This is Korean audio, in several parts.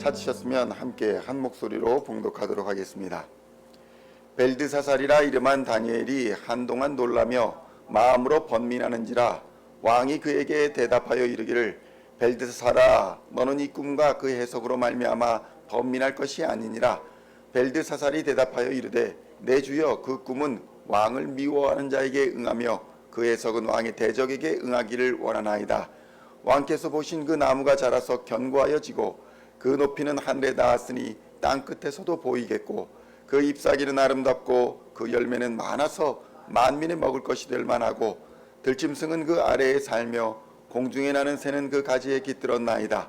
찾으셨으면 함께 한 목소리로 봉독하도록 하겠습니다. 벨드사살이라 이름한 다니엘이 한동안 놀라며 마음으로 번민하는지라 왕이 그에게 대답하여 이르기를 벨드사살아 너는 이 꿈과 그 해석으로 말미암아 번민할 것이 아니니라. 벨드사살이 대답하여 이르되 내 주여 그 꿈은 왕을 미워하는 자에게 응하며 그 해석은 왕의 대적에게 응하기를 원하나이다. 왕께서 보신 그 나무가 자라서 견고하여 지고 그 높이는 하늘에 닿았으니 땅 끝에서도 보이겠고 그 잎사귀는 아름답고 그 열매는 많아서 만민이 먹을 것이 될 만하고 들짐승은 그 아래에 살며 공중에 나는 새는 그 가지에 깃들었나이다.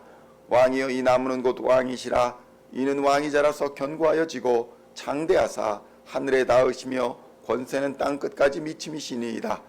왕이여 이 나무는 곧 왕이시라. 이는 왕이 자라서 견고하여 지고 장대하사 하늘에 닿으시며 권세는 땅 끝까지 미침이시니이다.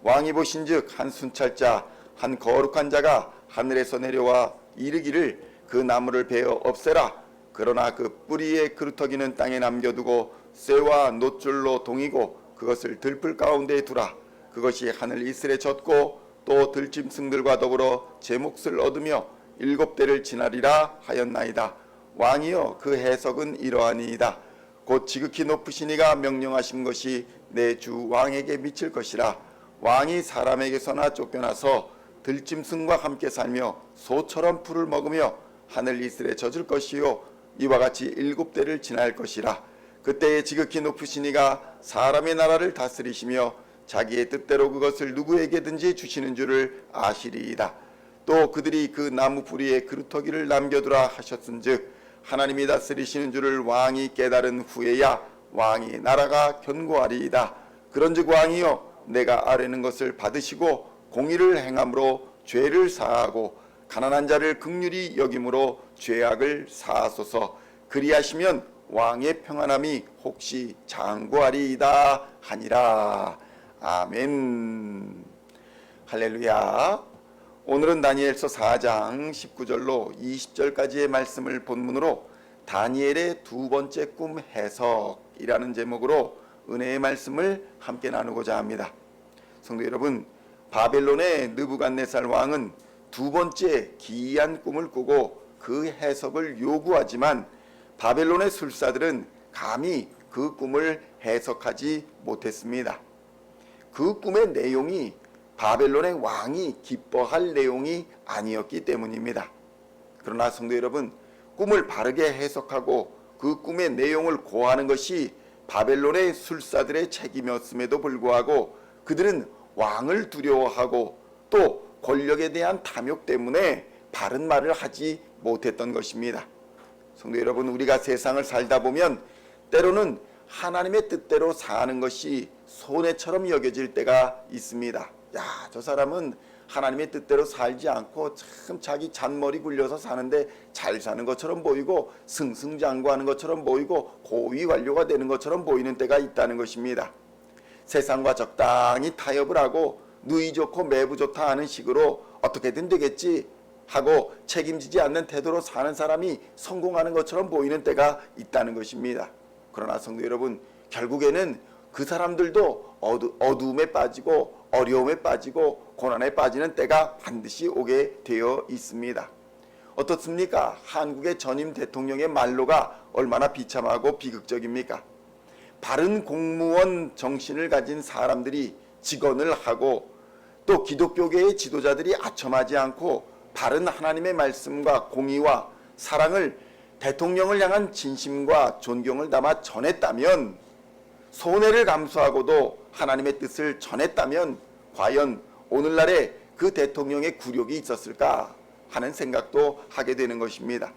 왕이 보신즉 한 순찰자 한 거룩한 자가 하늘에서 내려와 이르기를 그 나무를 베어 없애라. 그러나 그 뿌리의 그루터기는 땅에 남겨두고 쇠와 놋줄로 동이고 그것을 들풀 가운데에 두라. 그것이 하늘 이슬에 젖고 또 들짐승들과 더불어 제 몫을 얻으며 7대를 지나리라 하였나이다. 왕이여 그 해석은 이러하니이다. 곧 지극히 높으신 이가 명령하신 것이 내 주 왕에게 미칠 것이라. 왕이 사람에게서나 쫓겨나서 들짐승과 함께 살며 소처럼 풀을 먹으며 하늘 이슬에 젖을 것이요 이와 같이 7대를 지날 것이라. 그때에 지극히 높으신 이가 사람의 나라를 다스리시며 자기의 뜻대로 그것을 누구에게든지 주시는 줄을 아시리이다. 또 그들이 그 나무 뿌리에 그루터기를 남겨두라 하셨은즉 하나님이 다스리시는 줄을 왕이 깨달은 후에야 왕이 나라가 견고하리이다. 그런즉 왕이여 내가 아뢰는 것을 받으시고 공의를 행함으로 죄를 사하고 가난한 자를 긍휼히 여김으로 죄악을 사하소서. 그리하시면 왕의 평안함이 혹시 장구하리이다 하니라. 아멘. 할렐루야. 오늘은 다니엘서 4장 19절로 20절까지의 말씀을 본문으로 다니엘의 두 번째 꿈 해석이라는 제목으로 은혜의 말씀을 함께 나누고자 합니다. 성도 여러분, 바벨론의 느부갓네살 왕은 두 번째 기이한 꿈을 꾸고 그 해석을 요구하지만 바벨론의 술사들은 감히 그 꿈을 해석하지 못했습니다. 그 꿈의 내용이 바벨론의 왕이 기뻐할 내용이 아니었기 때문입니다. 그러나 성도 여러분, 꿈을 바르게 해석하고 그 꿈의 내용을 고하는 것이 바벨론의 술사들의 책임이었음에도 불구하고 그들은 왕을 두려워하고 또 권력에 대한 탐욕 때문에 바른 말을 하지 못했던 것입니다. 성도 여러분, 우리가 세상을 살다 보면 때로는 하나님의 뜻대로 사는 것이 손해처럼 여겨질 때가 있습니다. 야, 저 사람은 하나님의 뜻대로 살지 않고 참 자기 잔머리 굴려서 사는데 잘 사는 것처럼 보이고 승승장구하는 것처럼 보이고 고위 관료가 되는 것처럼 보이는 때가 있다는 것입니다. 세상과 적당히 타협을 하고 누이 좋고 매부 좋다 하는 식으로 어떻게든 되겠지 하고 책임지지 않는 태도로 사는 사람이 성공하는 것처럼 보이는 때가 있다는 것입니다. 그러나 성도 여러분, 결국에는 그 사람들도 어두움에 빠지고 어려움에 빠지고 고난에 빠지는 때가 반드시 오게 되어 있습니다. 어떻습니까? 한국의 전임 대통령의 말로가 얼마나 비참하고 비극적입니까? 바른 공무원 정신을 가진 사람들이 직언을 하고 또 기독교계의 지도자들이 아첨하지 않고 바른 하나님의 말씀과 공의와 사랑을 대통령을 향한 진심과 존경을 담아 전했다면, 손해를 감수하고도 하나님의 뜻을 전했다면 과연 오늘날에 그 대통령의 굴욕이 있었을까 하는 생각도 하게 되는 것입니다.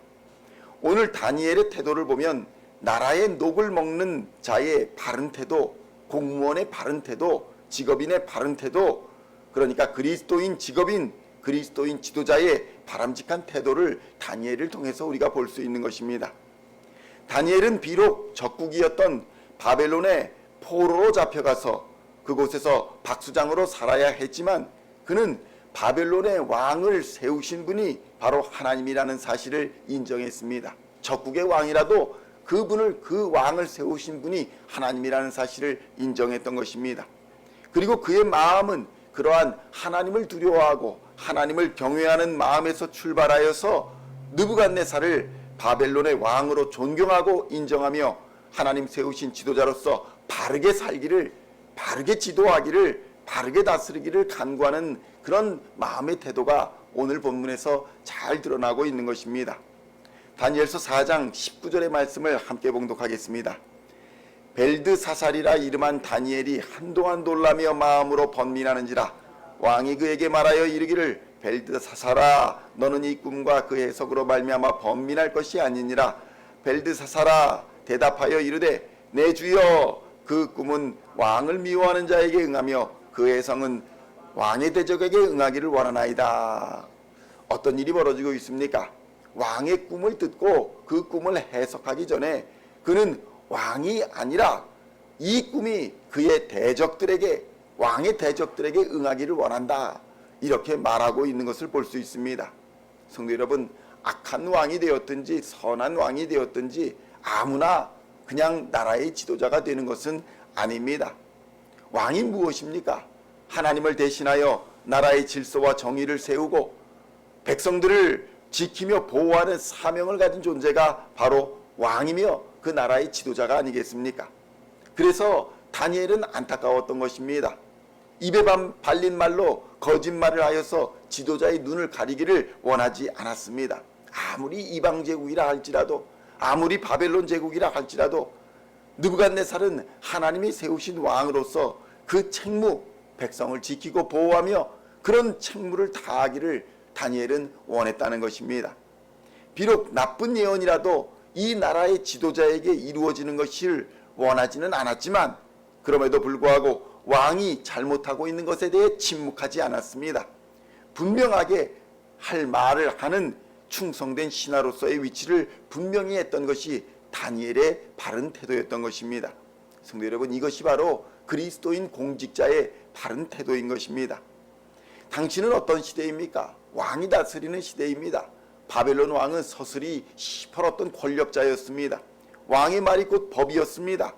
오늘 다니엘의 태도를 보면 나라의 녹을 먹는 자의 바른 태도, 공무원의 바른 태도, 직업인의 바른 태도, 그러니까 그리스도인 직업인, 그리스도인 지도자의 바람직한 태도를 다니엘을 통해서 우리가 볼 수 있는 것입니다. 다니엘은 비록 적국이었던 바벨론의 포로로 잡혀가서 그곳에서 박수장으로 살아야 했지만 그는 바벨론의 왕을 세우신 분이 바로 하나님이라는 사실을 인정했습니다. 적국의 왕이라도 그 왕을 세우신 분이 하나님이라는 사실을 인정했던 것입니다. 그리고 그의 마음은 그러한 하나님을 두려워하고 하나님을 경외하는 마음에서 출발하여서 느부갓네살을 바벨론의 왕으로 존경하고 인정하며 하나님 세우신 지도자로서 바르게 살기를, 바르게 지도하기를, 바르게 다스리기를 간구하는 그런 마음의 태도가 오늘 본문에서 잘 드러나고 있는 것입니다. 다니엘서 4장 19절의 말씀을 함께 봉독하겠습니다. 벨드사살이라 이름한 다니엘이 한동안 놀라며 마음으로 번민하는지라 왕이 그에게 말하여 이르기를 벨드사살아 너는 이 꿈과 그 해석으로 말미암아 번민할 것이 아니니라. 벨드사살아 대답하여 이르되 내 주여 그 꿈은 왕을 미워하는 자에게 응하며 그 해석은 왕의 대적에게 응하기를 원하나이다. 어떤 일이 벌어지고 있습니까? 왕의 꿈을 듣고 그 꿈을 해석하기 전에 그는 왕이 아니라 이 꿈이 그의 대적들에게, 왕의 대적들에게 응하기를 원한다, 이렇게 말하고 있는 것을 볼 수 있습니다. 성도 여러분, 악한 왕이 되었든지 선한 왕이 되었든지 아무나 그냥 나라의 지도자가 되는 것은 아닙니다. 왕이 무엇입니까? 하나님을 대신하여 나라의 질서와 정의를 세우고 백성들을 지키며 보호하는 사명을 가진 존재가 바로 왕이며 그 나라의 지도자가 아니겠습니까? 그래서 다니엘은 안타까웠던 것입니다. 입에 발린 말로 거짓말을 하여서 지도자의 눈을 가리기를 원하지 않았습니다. 아무리 이방 제국이라 할지라도, 아무리 바벨론 제국이라 할지라도 느부갓네살은 하나님이 세우신 왕으로서 그 책무, 백성을 지키고 보호하며 그런 책무를 다하기를 다니엘은 원했다는 것입니다. 비록 나쁜 예언이라도 이 나라의 지도자에게 이루어지는 것을 원하지는 않았지만 그럼에도 불구하고 왕이 잘못하고 있는 것에 대해 침묵하지 않았습니다. 분명하게 할 말을 하는 충성된 신하로서의 위치를 분명히 했던 것이 다니엘의 바른 태도였던 것입니다. 성도 여러분, 이것이 바로 그리스도인 공직자의 바른 태도인 것입니다. 당신은 어떤 시대입니까? 왕이 다스리는 시대입니다. 바벨론 왕은 서슬이 시퍼렇던 권력자였습니다. 왕의 말이 곧 법이었습니다.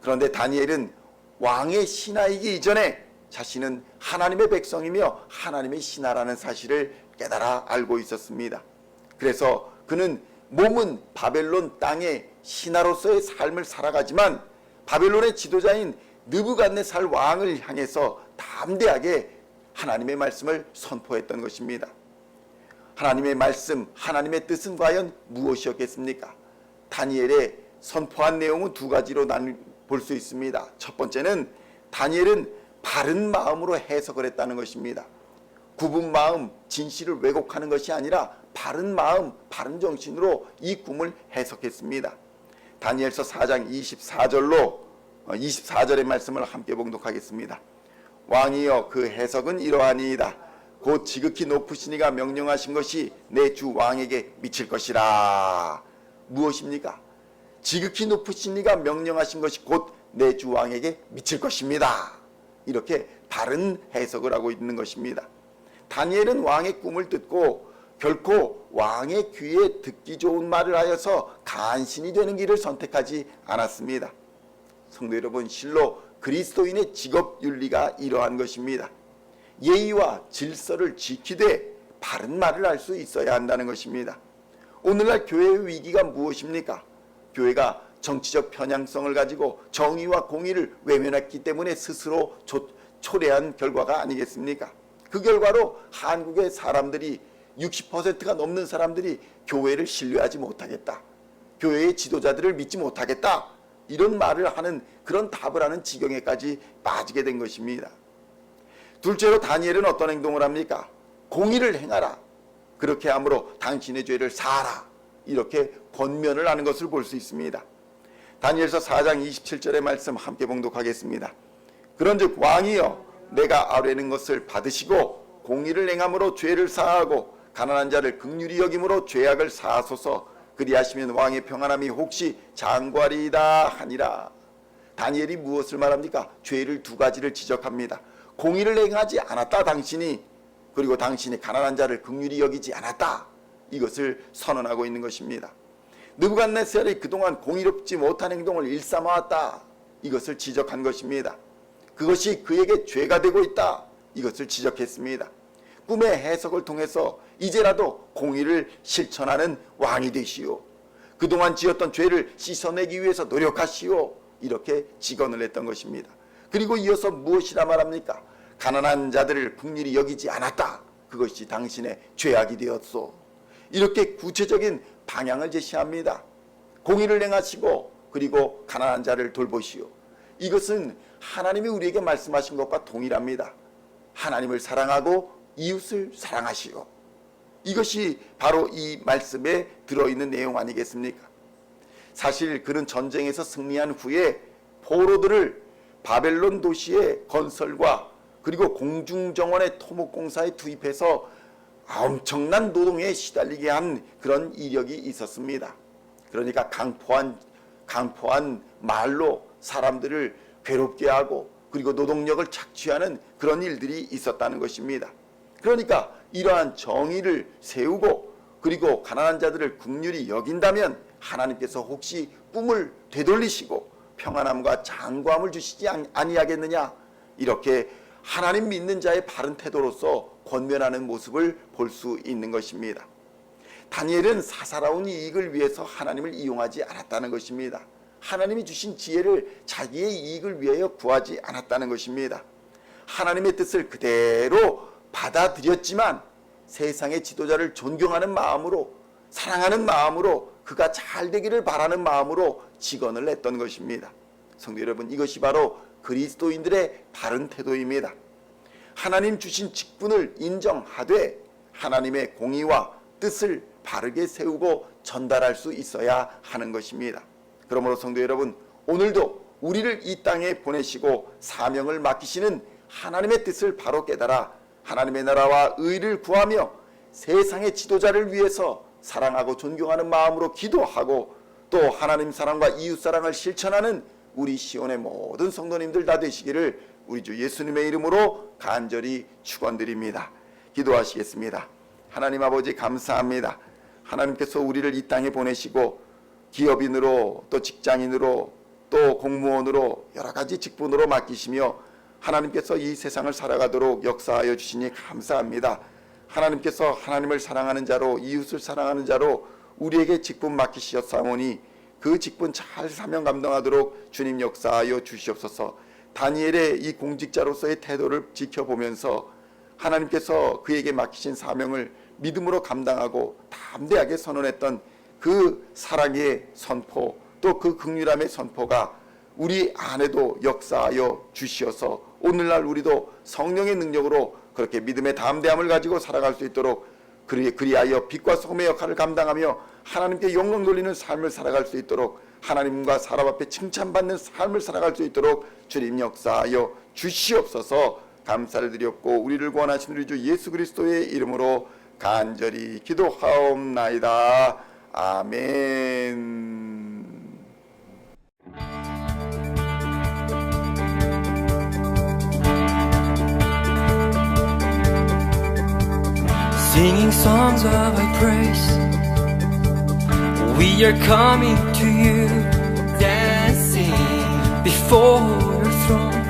그런데 다니엘은 왕의 신하이기 이전에 자신은 하나님의 백성이며 하나님의 신하라는 사실을 깨달아 알고 있었습니다. 그래서 그는 몸은 바벨론 땅의 신하로서의 삶을 살아가지만 바벨론의 지도자인 느부갓네살 왕을 향해서 담대하게 하나님의 말씀을 선포했던 것입니다. 하나님의 말씀, 하나님의 뜻은 과연 무엇이었겠습니까? 다니엘의 선포한 내용은 두 가지로 볼 수 있습니다. 첫 번째는 다니엘은 바른 마음으로 해석을 했다는 것입니다. 굽은 마음, 진실을 왜곡하는 것이 아니라 바른 마음, 바른 정신으로 이 꿈을 해석했습니다. 다니엘서 4장 24절의 말씀을 함께 봉독하겠습니다. 왕이여 그 해석은 이러하니이다. 곧 지극히 높으신 이가 명령하신 것이 내 주 왕에게 미칠 것이라. 무엇입니까? 지극히 높으신 이가 명령하신 것이 곧 내 주 왕에게 미칠 것입니다. 이렇게 바른 해석을 하고 있는 것입니다. 다니엘은 왕의 꿈을 듣고 결코 왕의 귀에 듣기 좋은 말을 하여서 간신히 되는 길을 선택하지 않았습니다. 성도 여러분, 실로 그리스도인의 직업 윤리가 이러한 것입니다. 예의와 질서를 지키되 바른 말을 할 수 있어야 한다는 것입니다. 오늘날 교회의 위기가 무엇입니까? 교회가 정치적 편향성을 가지고 정의와 공의를 외면했기 때문에 스스로 초래한 결과가 아니겠습니까? 그 결과로 한국의 사람들이 60%가 넘는 사람들이 교회를 신뢰하지 못하겠다, 교회의 지도자들을 믿지 못하겠다, 이런 말을 하는, 그런 답을 하는 지경에까지 빠지게 된 것입니다. 둘째로 다니엘은 어떤 행동을 합니까? 공의를 행하라, 그렇게 함으로 당신의 죄를 사하라, 이렇게 권면을 하는 것을 볼 수 있습니다. 다니엘서 4장 27절의 말씀 함께 봉독하겠습니다. 그런즉 왕이여 내가 아뢰는 것을 받으시고 공의를 행함으로 죄를 사하고 가난한 자를 긍휼히 여김으로 죄악을 사하소서. 그리하시면 왕의 평안함이 혹시 장구하리이다 하니라. 다니엘이 무엇을 말합니까? 죄를 두 가지를 지적합니다. 공의를 행하지 않았다 당신이, 그리고 당신이 가난한 자를 긍휼히 여기지 않았다, 이것을 선언하고 있는 것입니다. 느부갓네살이 그동안 공의롭지 못한 행동을 일삼아왔다, 이것을 지적한 것입니다. 그것이 그에게 죄가 되고 있다, 이것을 지적했습니다. 꿈의 해석을 통해서 이제라도 공의를 실천하는 왕이 되시오. 그동안 지었던 죄를 씻어내기 위해서 노력하시오. 이렇게 직언을 했던 것입니다. 그리고 이어서 무엇이라 말합니까? 가난한 자들을 긍휼히 여기지 않았다. 그것이 당신의 죄악이 되었소. 이렇게 구체적인 방향을 제시합니다. 공의를 행하시고 그리고 가난한 자를 돌보시오. 이것은 하나님이 우리에게 말씀하신 것과 동일합니다. 하나님을 사랑하고 이웃을 사랑하시오. 이것이 바로 이 말씀에 들어있는 내용 아니겠습니까? 사실 그는 전쟁에서 승리한 후에 포로들을 바벨론 도시의 건설과 그리고 공중정원의 토목공사에 투입해서 엄청난 노동에 시달리게 한 그런 이력이 있었습니다. 그러니까 강포한 말로 사람들을 괴롭게 하고 그리고 노동력을 착취하는 그런 일들이 있었다는 것입니다. 그러니까 이러한 정의를 세우고 그리고 가난한 자들을 긍휼히 여긴다면 하나님께서 혹시 꿈을 되돌리시고 평안함과 장구함을 주시지 아니하겠느냐, 이렇게 하나님 믿는 자의 바른 태도로서 권면하는 모습을 볼 수 있는 것입니다. 다니엘은 사사로운 이익을 위해서 하나님을 이용하지 않았다는 것입니다. 하나님이 주신 지혜를 자기의 이익을 위하여 구하지 않았다는 것입니다. 하나님의 뜻을 그대로 받아들였지만 세상의 지도자를 존경하는 마음으로, 사랑하는 마음으로, 그가 잘 되기를 바라는 마음으로 직언을 했던 것입니다. 성도 여러분, 이것이 바로 그리스도인들의 바른 태도입니다. 하나님 주신 직분을 인정하되 하나님의 공의와 뜻을 바르게 세우고 전달할 수 있어야 하는 것입니다. 그러므로 성도 여러분, 오늘도 우리를 이 땅에 보내시고 사명을 맡기시는 하나님의 뜻을 바로 깨달아 하나님의 나라와 의를 구하며 세상의 지도자를 위해서 사랑하고 존경하는 마음으로 기도하고 또 하나님 사랑과 이웃 사랑을 실천하는 우리 시온의 모든 성도님들 다 되시기를 우리 주 예수님의 이름으로 간절히 축원드립니다. 기도하시겠습니다. 하나님 아버지, 감사합니다. 하나님께서 우리를 이 땅에 보내시고 기업인으로 또 직장인으로 또 공무원으로 여러 가지 직분으로 맡기시며 하나님께서 이 세상을 살아가도록 역사하여 주시니 감사합니다. 하나님께서 하나님을 사랑하는 자로, 이웃을 사랑하는 자로 우리에게 직분 맡기셨사오니 그 직분 잘 사명 감당하도록 주님 역사하여 주시옵소서. 다니엘의 이 공직자로서의 태도를 지켜보면서 하나님께서 그에게 맡기신 사명을 믿음으로 감당하고 담대하게 선언했던 그 사랑의 선포, 또 그 긍휼함의 선포가 우리 안에도 역사하여 주시어서 오늘날 우리도 성령의 능력으로 그렇게 믿음의 담대함을 가지고 살아갈 수 있도록, 그리하여 빛과 소금의 역할을 감당하며 하나님께 영광 돌리는 삶을 살아갈 수 있도록, 하나님과 사람 앞에 칭찬받는 삶을 살아갈 수 있도록 주님 역사하여 주시옵소서. 감사를 드렸고 우리를 구원하신 우리 주 예수 그리스도의 이름으로 간절히 기도하옵나이다. 아멘. Singing songs of Thy praise, we are coming to You, dancing before Your throne.